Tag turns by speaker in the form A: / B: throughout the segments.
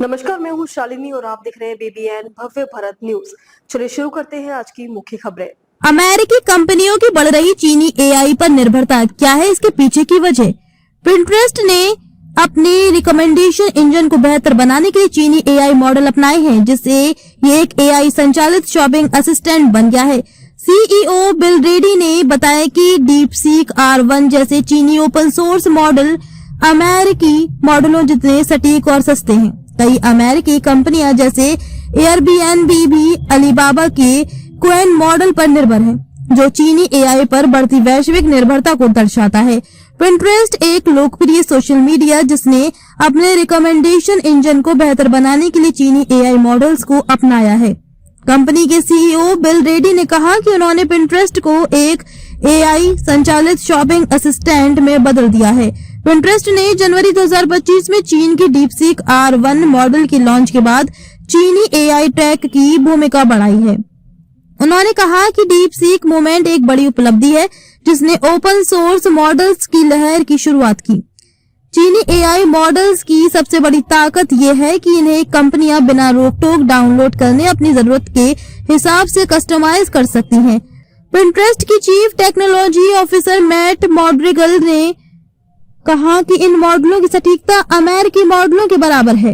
A: नमस्कार, मैं हूँ शालिनी और आप देख रहे हैं बीबीएन भव्य भारत न्यूज। चलिए शुरू करते हैं आज की मुख्य खबरें।
B: अमेरिकी कंपनियों की बढ़ रही चीनी एआई पर निर्भरता, क्या है इसके पीछे की वजह? पिंटरेस्ट ने अपने रिकमेंडेशन इंजन को बेहतर बनाने के लिए चीनी एआई मॉडल अपनाए हैं, जिससे ये एक एआई संचालित शॉपिंग असिस्टेंट बन गया है। सीईओ बिल रेडी ने बताया कि डीपसीक R1 जैसे चीनी ओपन सोर्स मॉडल अमेरिकी मॉडलों जितने सटीक और सस्ते हैं। कई अमेरिकी कंपनियां जैसे एयरबीएनबी भी अलीबाबा के क्वेन मॉडल पर निर्भर है, जो चीनी एआई पर बढ़ती वैश्विक निर्भरता को दर्शाता है। पिंटरेस्ट एक लोकप्रिय सोशल मीडिया जिसने अपने रिकमेंडेशन इंजन को बेहतर बनाने के लिए चीनी एआई मॉडल्स को अपनाया है। कंपनी के सीईओ बिल रेडी ने कहा कि उन्होंने पिंटरेस्ट को एक एआई संचालित शॉपिंग असिस्टेंट में बदल दिया है। पिंटरेस्ट ने जनवरी 2025 में चीन की डीपसीक R1 मॉडल की लॉन्च के बाद चीनी एआई टेक की भूमिका बढ़ाई है। उन्होंने कहा कि डीपसीक मूवमेंट एक बड़ी उपलब्धि है, जिसने ओपन सोर्स मॉडल्स की लहर की शुरुआत की। चीनी एआई मॉडल्स की सबसे बड़ी ताकत यह है कि इन्हें कंपनियां बिना रोक टोक डाउनलोड करने अपनी जरूरत के हिसाब से कस्टमाइज कर सकती हैं। पिंटरेस्ट की चीफ टेक्नोलॉजी ऑफिसर मैट मॉड्रिगल ने कहा कि इन मॉडलों की सटीकता अमेरिकी मॉडलों के बराबर है,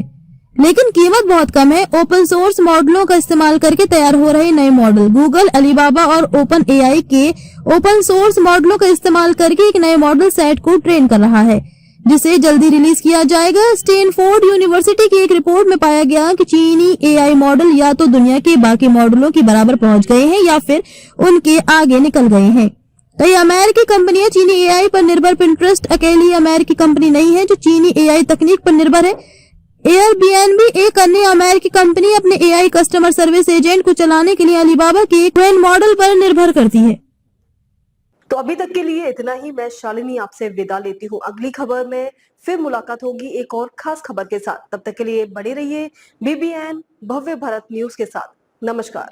B: लेकिन कीमत बहुत कम है। ओपन सोर्स मॉडलों का इस्तेमाल करके तैयार हो रहे नए मॉडल गूगल, अलीबाबा और ओपन एआई के ओपन सोर्स मॉडलों का इस्तेमाल करके एक नए मॉडल सेट को ट्रेन कर रहा है, जिसे जल्दी रिलीज किया जाएगा। स्टैनफोर्ड यूनिवर्सिटी की एक रिपोर्ट में पाया गया कि चीनी एआई मॉडल या तो दुनिया के बाकी मॉडलों के बराबर पहुंच गए हैं या फिर उनके आगे निकल गए हैं। कई अमेरिकी कंपनियां चीनी एआई पर निर्भर। पिंटरेस्ट अकेली अमेरिकी कंपनी नहीं है जो चीनी एआई तकनीक पर निर्भर है। एयरबीएनबी एक अन्य अमेरिकी कंपनी अपने एआई कस्टमर सर्विस एजेंट को चलाने के लिए अलीबाबा के क्वेन मॉडल पर निर्भर करती है।
A: तो अभी तक के लिए इतना ही। मैं शालिनी आपसे विदा लेती हूँ। अगली खबर में फिर मुलाकात होगी एक और खास खबर के साथ। तब तक के लिए बने रहिए बीबीएन भव्य भारत न्यूज के साथ। नमस्कार।